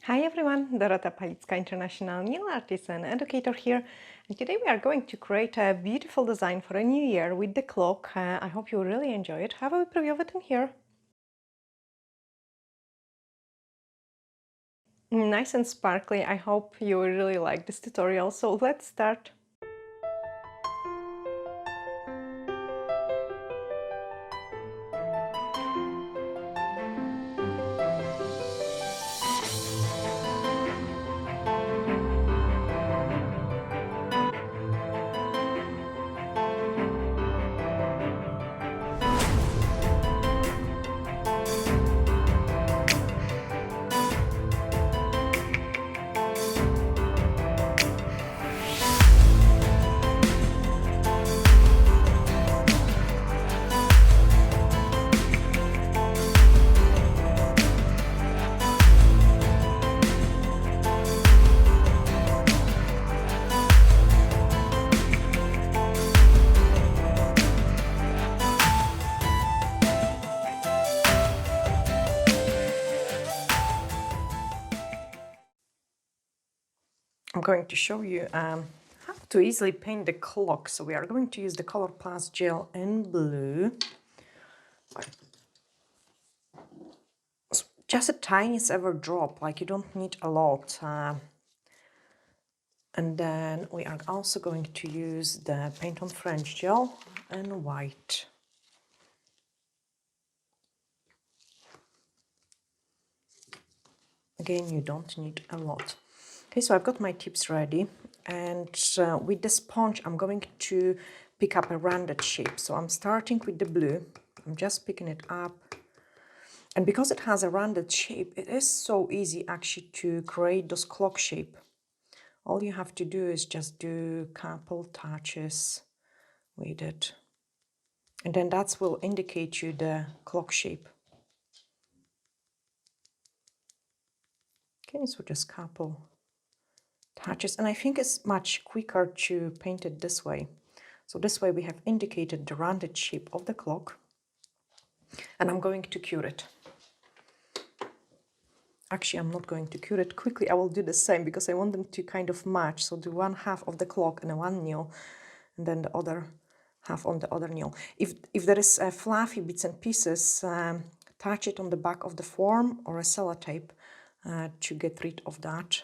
Hi everyone, Dorota Palicka, International Nail Artist and Educator here. And today we are going to create a beautiful design for a new year with the clock. I hope you really enjoy it. Have a preview of it in here. Nice and sparkly. I hope you really like this tutorial. So let's start. I'm going to show you how to easily paint the clock. So we are going to use the Color Plus gel in blue. Just a tiniest ever drop, like you don't need a lot. And then we are also going to use the Paint on French gel in white. Again, you don't need a lot. Okay, so I've got my tips ready, and with the sponge I'm going to pick up a rounded shape. So I'm starting with the blue. I'm just picking it up, and because it has a rounded shape, it is so easy actually to create those clock shape. All you have to do is just do a couple touches with it, and then that will indicate you the clock shape. Okay, so just a couple touches, and I think it's much quicker to paint it this way. So this way we have indicated the rounded shape of the clock, and I'm going to cure it. Actually, I'm not going to cure it quickly. I will do the same because I want them to kind of match. So do one half of the clock in one nail, and then the other half on the other nail. If there is fluffy bits and pieces, touch it on the back of the form or a sellotape to get rid of that.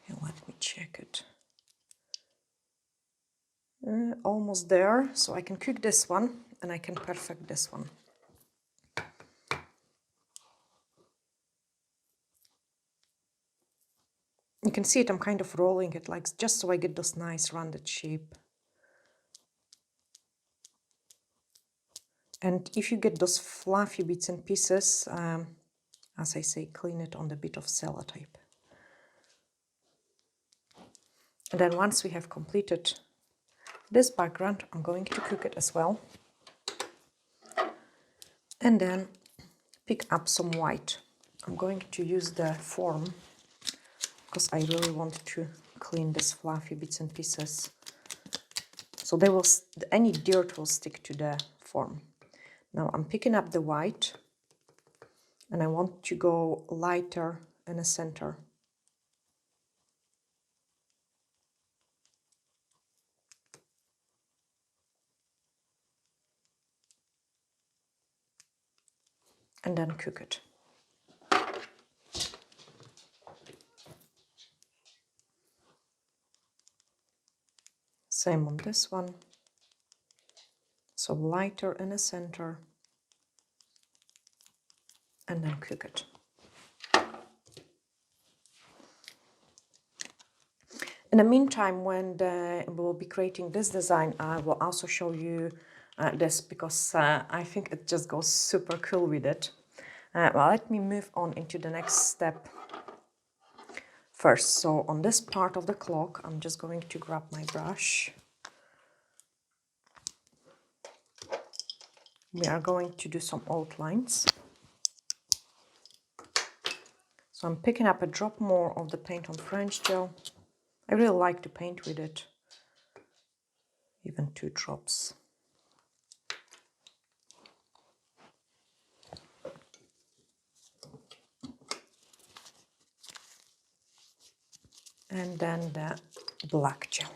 Okay, let me check it. Almost there, so I can cook this one and I can perfect this one. You can see it, I'm kind of rolling it like just so I get this nice rounded shape. And if you get those fluffy bits and pieces, as I say, clean it on the bit of sellotape. And then once we have completed this background, I'm going to cook it as well. And then pick up some white. I'm going to use the form because I really want to clean these fluffy bits and pieces. So they will, any dirt will stick to the form. Now I'm picking up the white and I want to go lighter in the center. And then cook it. Same on this one. So lighter in the center. And then cook it. In the meantime, when we'll be creating this design, I will also show you this because I think it just goes super cool with it. Well, let me move on into the next step first. So on this part of the clock, I'm just going to grab my brush. We are going to do some outlines. So I'm picking up a drop more of the Paint on French gel. I really like to paint with it, even 2 drops. And then the black gel.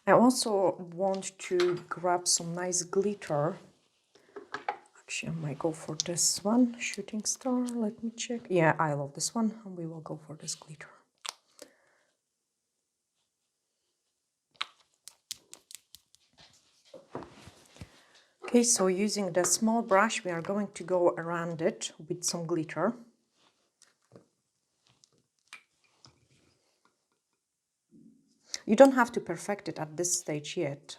I also want to grab some nice glitter. Actually, I might go for this one, Shooting Star. Let me check. Yeah, I love this one, and we will go for this glitter. Okay, so using the small brush, we are going to go around it with some glitter. You don't have to perfect it at this stage yet.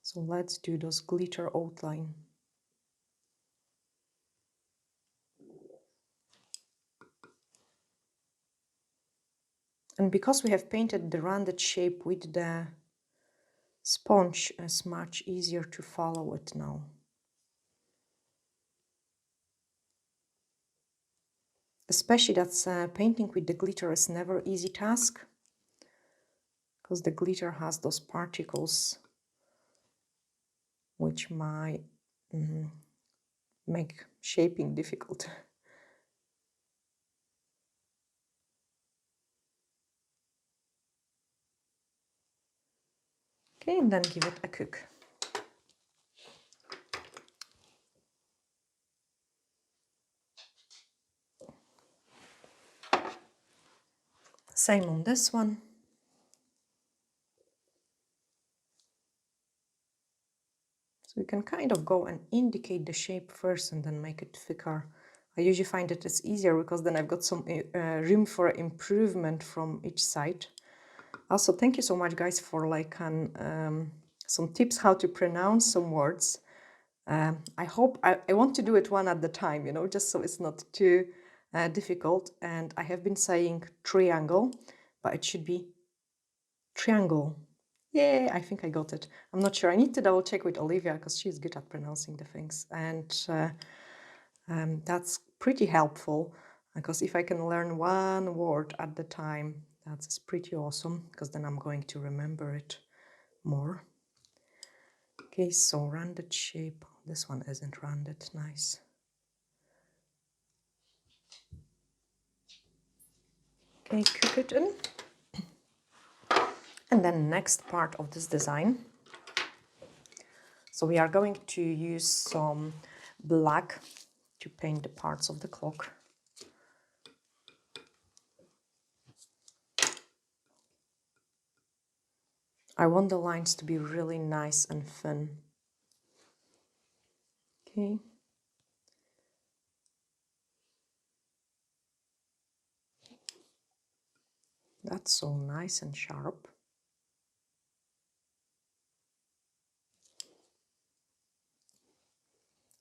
So let's do those glitter outline. And because we have painted the rounded shape with the sponge, it's much easier to follow it now. Especially that painting with the glitter is never an easy task, because the glitter has those particles which might make shaping difficult. Okay, and then give it a cook. Same on this one. So you can kind of go and indicate the shape first and then make it thicker. I usually find that it's easier because then I've got some room for improvement from each side. Also, thank you so much, guys, for like some tips how to pronounce some words. I hope I want to do it one at a time, you know, just so it's not too difficult. And I have been saying triangle, but it should be triangle. Yeah, I think I got it. I'm not sure. I need to double check with Olivia because she's good at pronouncing the things. And that's pretty helpful because if I can learn one word at the time, that's pretty awesome because then I'm going to remember it more. Okay, so rounded shape. This one isn't rounded. Nice. Okay, cook it in. And then next part of this design. So we are going to use some black to paint the parts of the clock. I want the lines to be really nice and thin. Okay. That's so nice and sharp.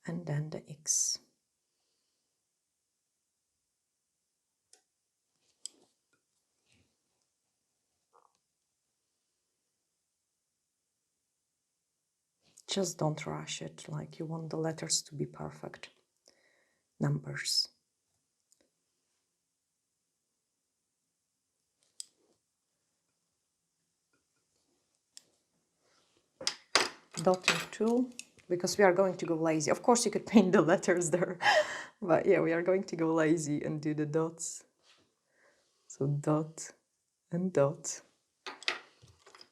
And then the X. Just don't rush it, like you want the letters to be perfect. Numbers. Dotting tool, because we are going to go lazy. Of course you could paint the letters there, but yeah, we are going to go lazy and do the dots. So dot and dot.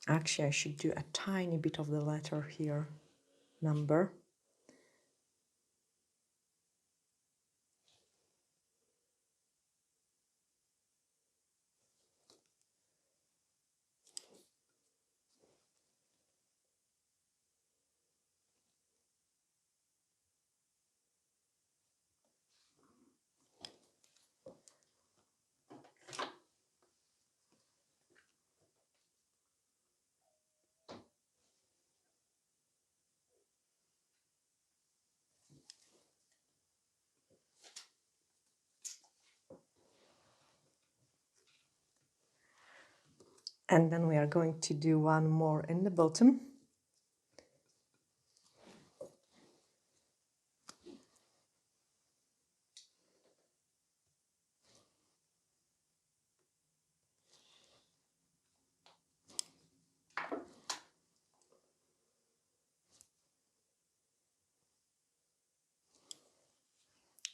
Actually, I should do a tiny bit of the letter here. Number. And then we are going to do one more in the bottom.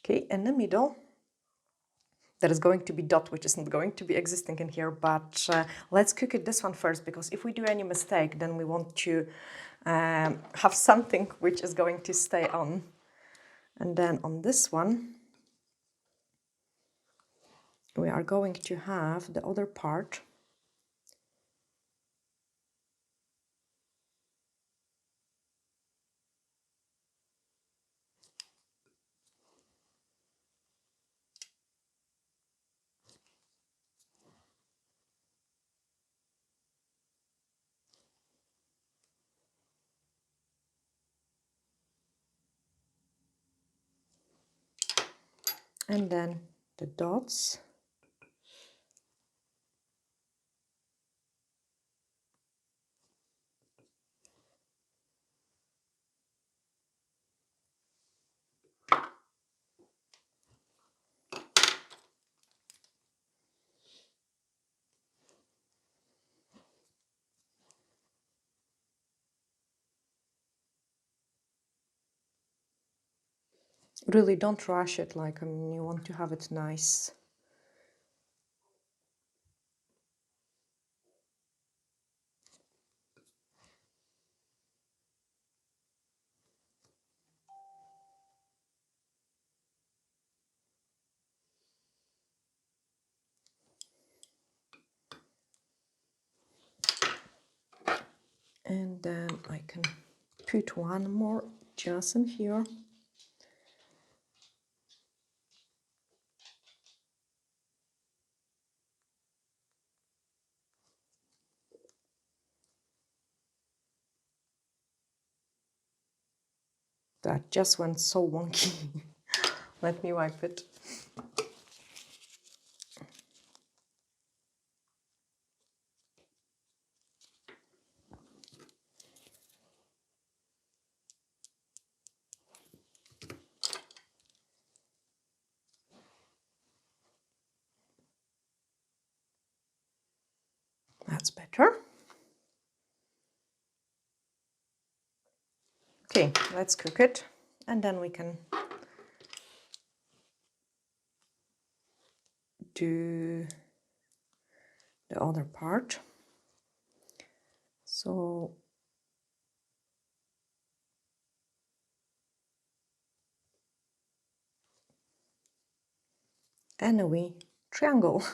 Okay, in the middle, there is going to be dot, which isn't going to be existing in here, but let's cook it this one first, because if we do any mistake, then we want to have something which is going to stay on. And then on this one, we are going to have the other part. And then the dots. Really don't rush it, like, I mean, you want to have it nice. And then I can put one more just in here. That just went so wonky. Let me wipe it. That's better. Okay, let's cook it, and then we can do the other part. So and a wee triangle.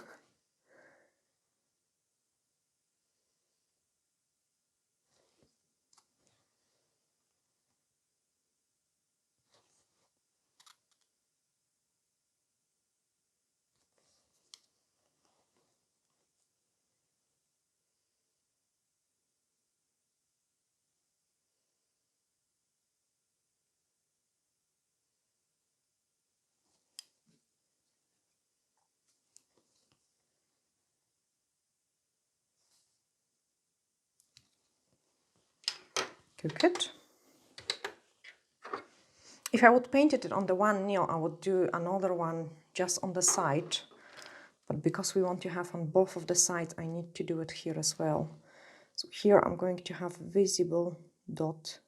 Cook it. If I would paint it on the one nail, I would do another one just on the side. But because we want to have on both of the sides, I need to do it here as well. So here I'm going to have visible dot.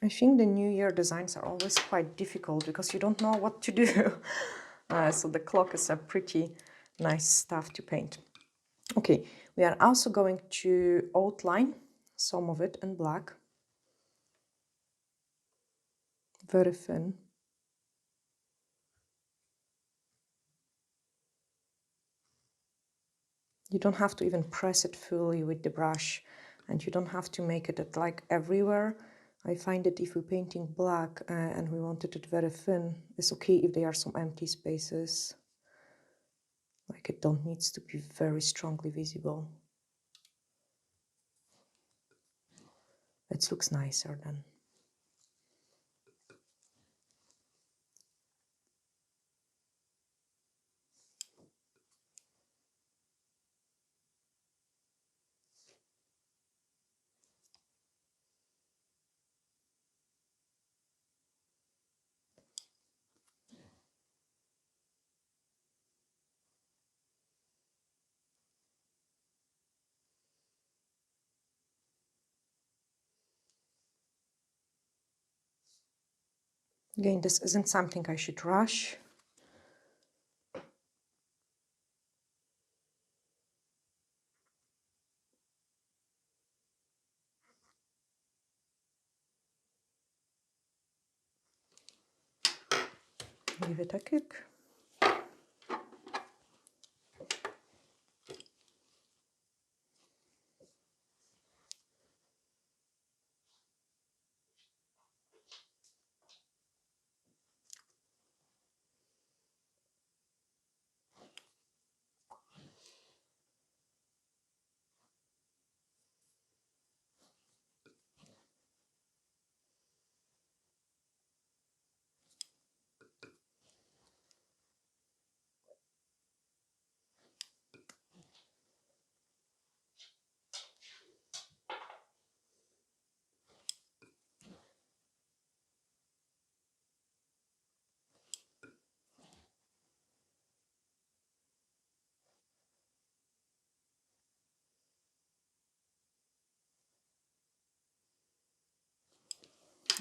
I think the New Year designs are always quite difficult because you don't know what to do. So the clock is a pretty nice stuff to paint. Okay, we are also going to outline some of it in black. Very thin. You don't have to even press it fully with the brush, and you don't have to make it like everywhere. I find that if we're painting black and we wanted it very thin, it's okay if there are some empty spaces. Like, it don't needs to be very strongly visible. It looks nicer then. Again, this isn't something I should rush. Give it a cook.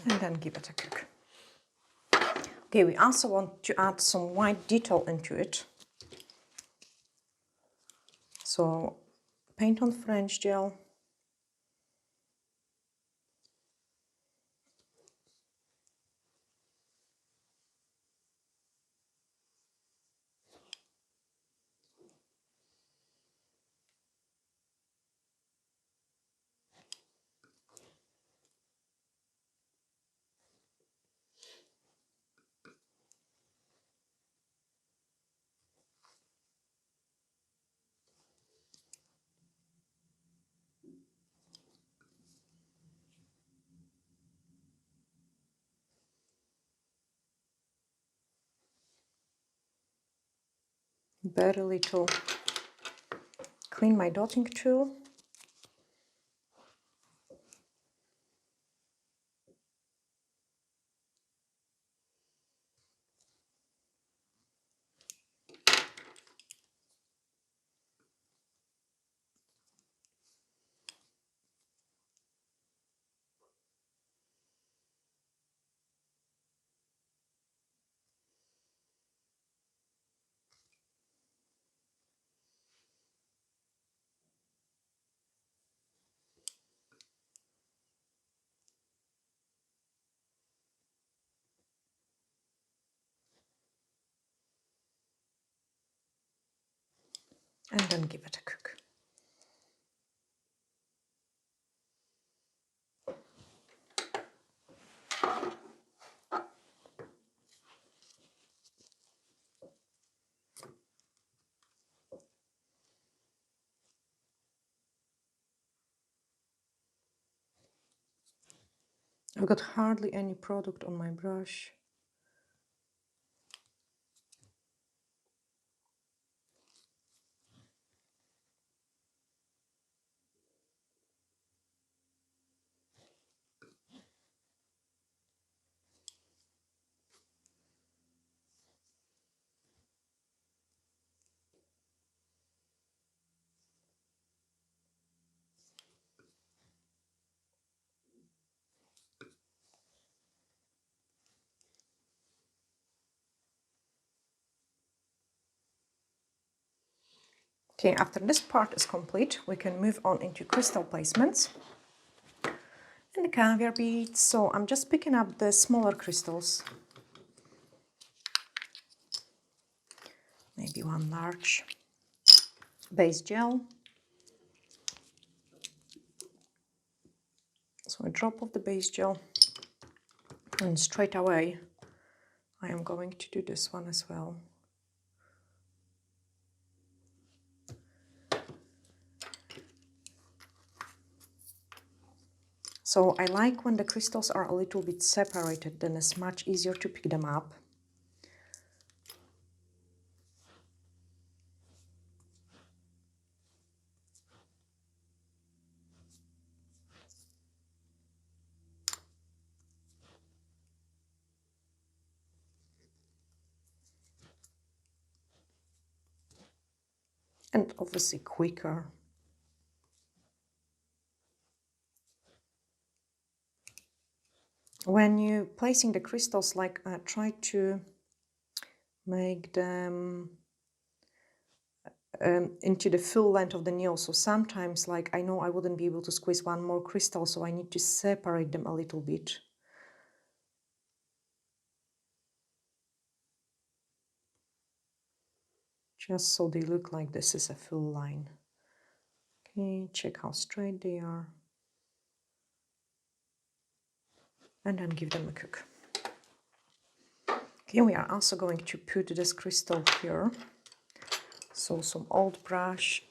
And then give it a cook. Okay, we also want to add some white detail into it. So paint on French gel. Very little. Clean my dotting tool. And then give it a cook. I've got hardly any product on my brush. Okay, after this part is complete, we can move on into crystal placements and the caviar beads. So I'm just picking up the smaller crystals, maybe one large base gel. So a drop of the base gel, and straight away I am going to do this one as well. So I like when the crystals are a little bit separated, then it's much easier to pick them up. And obviously quicker. when you're placing the crystals, like try to make them into the full length of the nail. So sometimes, like, I know I wouldn't be able to squeeze one more crystal, so I need to separate them a little bit. Just so they look like this is a full line. Okay, check how straight they are. And then give them a cook. Okay, we are also going to put this crystal here. So some old brush.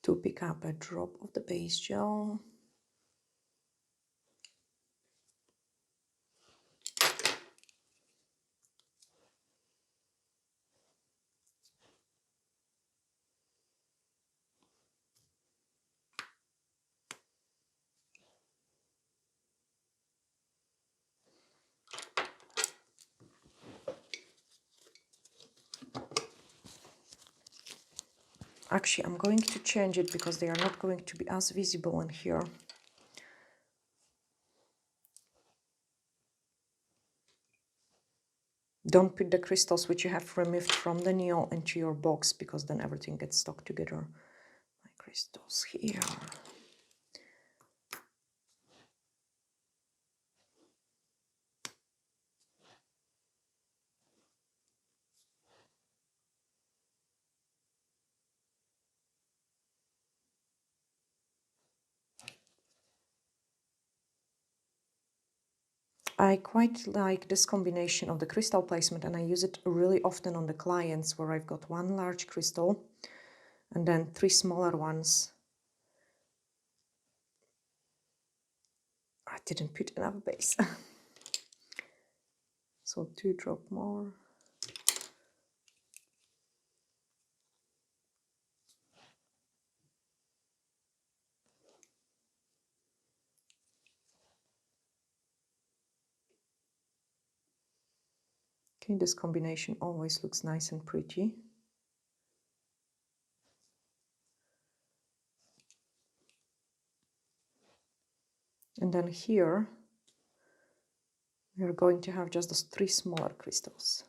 To pick up a drop of the base gel. Actually, I'm going to change it because they are not going to be as visible in here. Don't put the crystals which you have removed from the nail into your box, because then everything gets stuck together. My crystals here. I quite like this combination of the crystal placement, and I use it really often on the clients where I've got one large crystal and then 3 smaller ones. I didn't put enough base. So 2 drop more. Okay, this combination always looks nice and pretty. And then here, we're going to have just those 3 smaller crystals.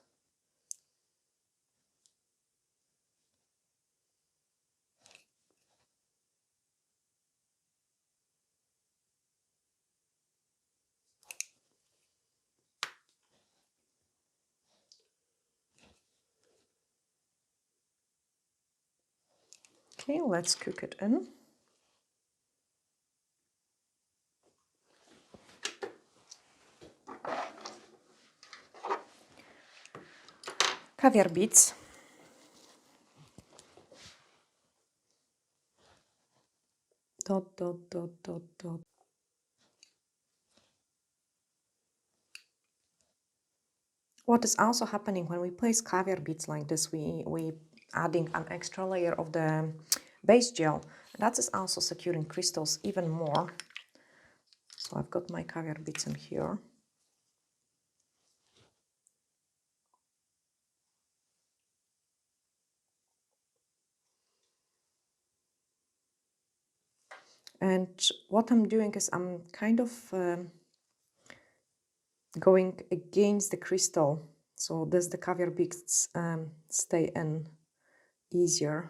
Okay, let's cook it in. Caviar beads. Dot, dot, dot, dot, dot. What is also happening when we place caviar beads like this, we adding an extra layer of the base gel. That is also securing crystals even more. So I've got my caviar beads in here. And what I'm doing is I'm kind of going against the crystal. So this the caviar beads stay in easier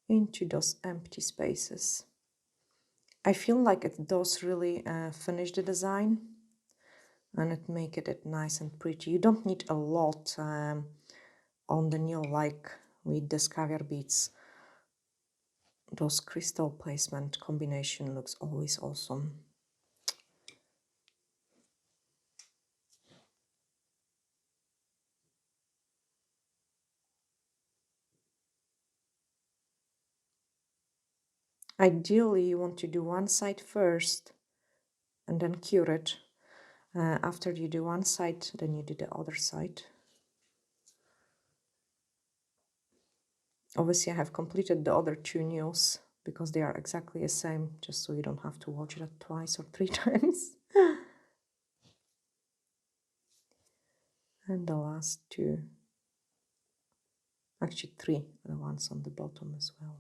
into those empty spaces. I feel like it does really finish the design, and it make it nice and pretty. You don't need a lot on the nail like with this caviar beads. Those crystal placement combination looks always awesome. Ideally, you want to do one side first and then cure it. After you do one side, then you do the other side. Obviously, I have completed the other 2 nails because they are exactly the same, just so you don't have to watch it twice or 3 times. And the last 2 Actually 3, the ones on the bottom as well.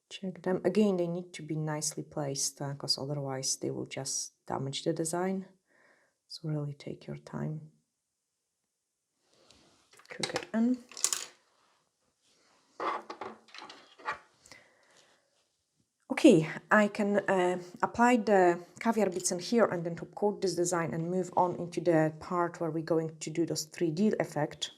Check them. Again, they need to be nicely placed because otherwise they will just damage the design. So really take your time. Cook it in. Okay, I can apply the caviar bits in here and then top coat this design and move on into the part where we're going to do those 3D effect.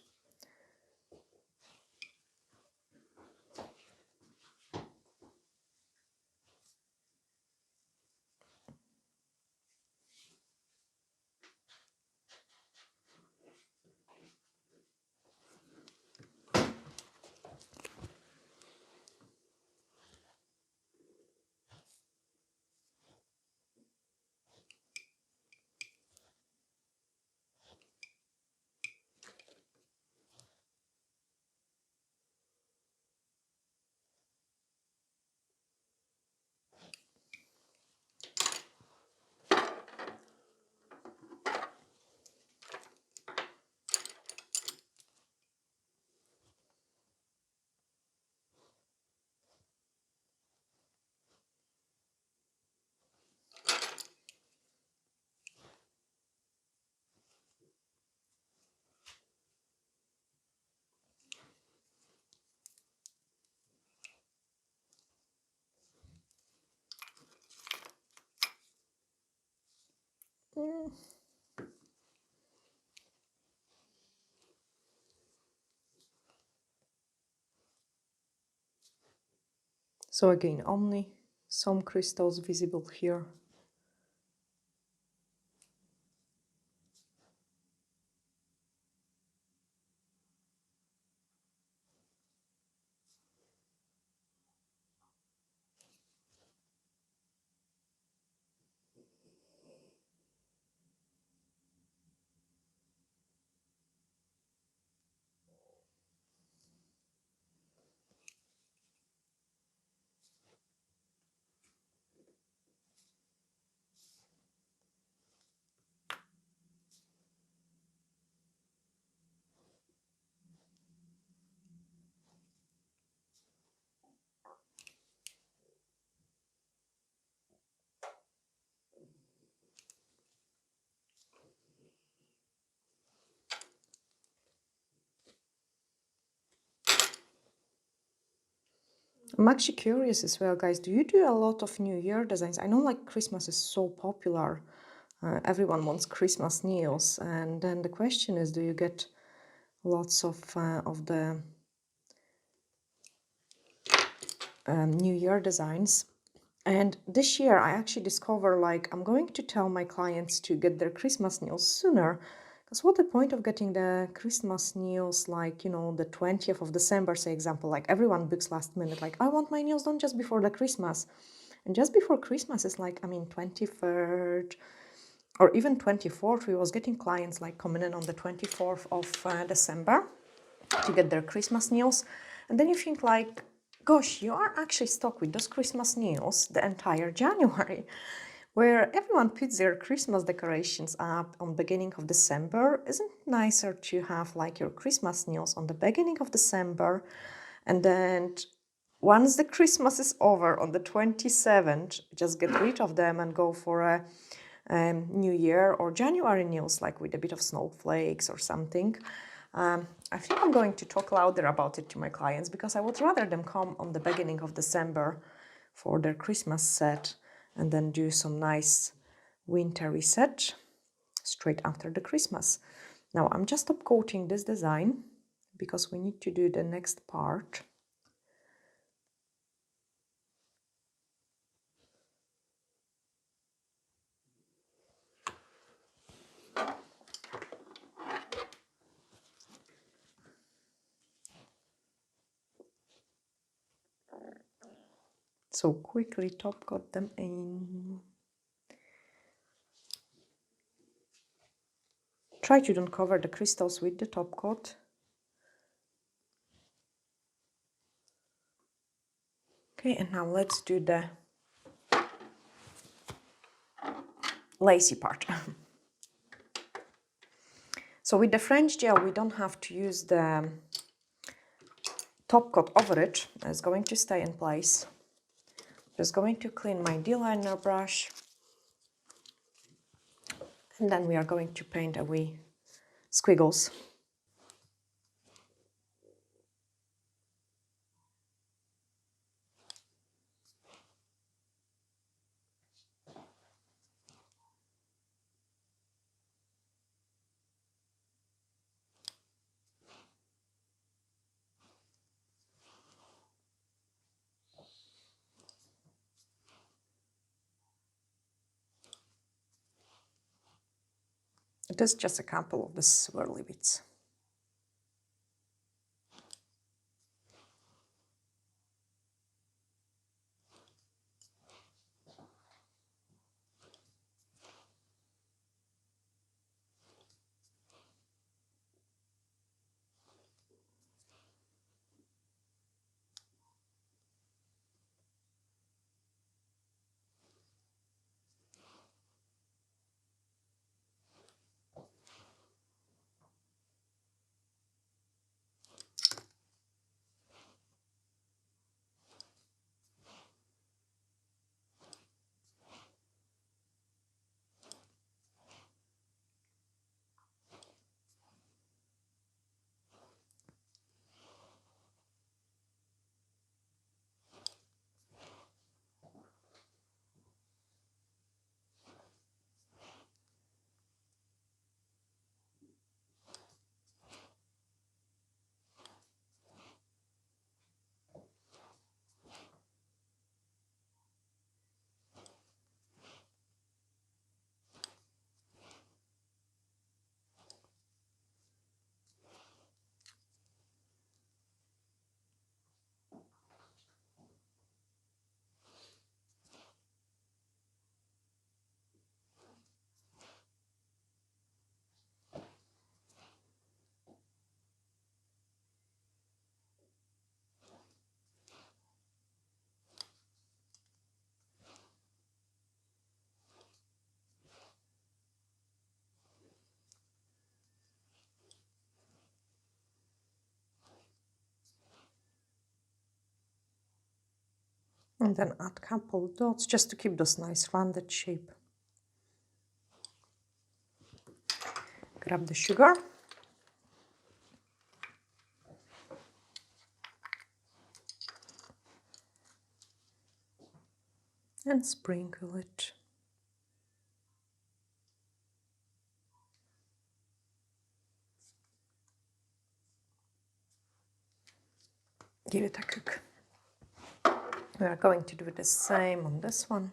So again, only some crystals visible here. I'm actually curious as well, guys, do you do a lot of New Year designs? I know like Christmas is so popular. Everyone wants Christmas nails. And then the question is, do you get lots of the New Year designs? And this year I actually discover like I'm going to tell my clients to get their Christmas nails sooner. Because what the point of getting the Christmas nails like, you know, the 20th of December, say example, like everyone books last minute, like I want my nails done just before the Christmas. And just before Christmas is like, I mean, 23rd or even 24th, we was getting clients like coming in on the 24th of December to get their Christmas nails. And then you think like, gosh, you are actually stuck with those Christmas nails the entire January, where everyone puts their Christmas decorations up on beginning of December. Isn't it nicer to have like your Christmas nails on the beginning of December, and then once the Christmas is over on the 27th, just get rid of them and go for a New Year or January nails, like with a bit of snowflakes or something. I think I'm going to talk louder about it to my clients because I would rather them come on the beginning of December for their Christmas set and then do some nice wintry set straight after the Christmas. Now I'm just top coating this design because we need to do the next part. So quickly top coat them in. Try to don't cover the crystals with the top coat. Okay, and now let's do the lacy part. So with the French gel, we don't have to use the top coat over it. It's going to stay in place. Just going to clean my D-liner brush. And then we are going to paint a wee squiggles. It is just a couple of the swirly bits. And then add a couple dots just to keep those nice rounded shape. Grab the sugar. And sprinkle it. Give it a cook. We are going to do the same on this one.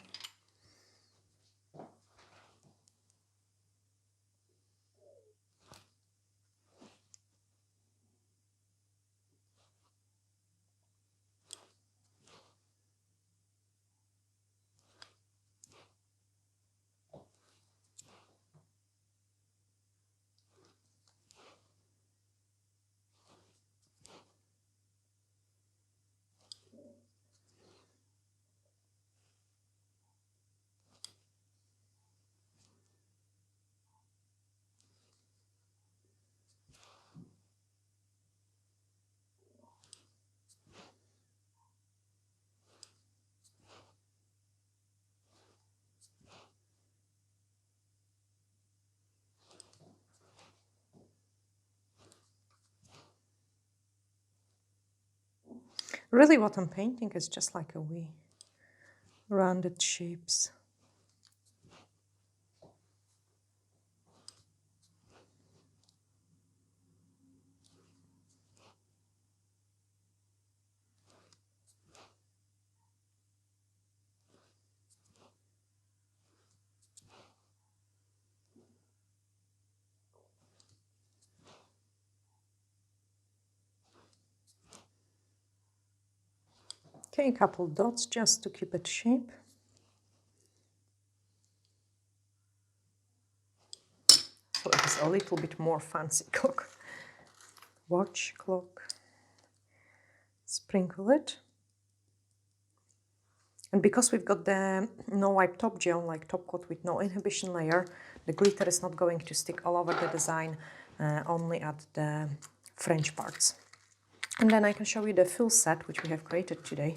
Really what I'm painting is just like a wee rounded shapes. Okay, a couple dots just to keep it shape. So it's a little bit more fancy clock. Watch clock. Sprinkle it. And because we've got the no wipe top gel, like top coat with no inhibition layer, the glitter is not going to stick all over the design, only at the fringe parts. And then I can show you the full set which we have created today.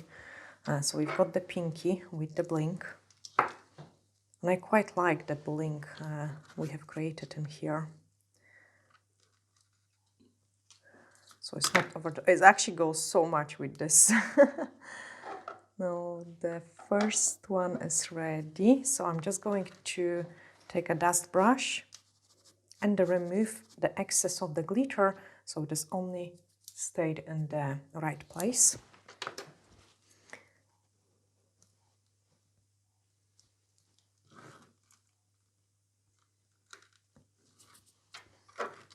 So we've got the pinky with the blink. And I quite like that blink we have created in here. So it's not over the, it actually goes so much with this. Now the first one is ready. So I'm just going to take a dust brush and remove the excess of the glitter, so it is only stayed in the right place.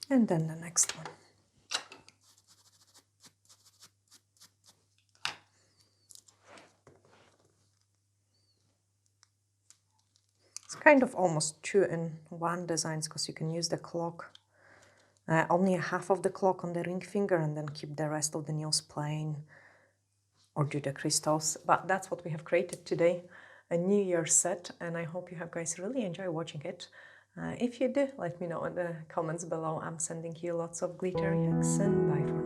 And then the next one. It's kind of almost 2-in-1 designs, because you can use the clock, only half of the clock on the ring finger, and then keep the rest of the nails plain, or do the crystals. But that's what we have created today, a New Year set, and I hope you have guys really enjoy watching it. If you do, let me know in the comments below. I'm sending you lots of glitter. Bye for now.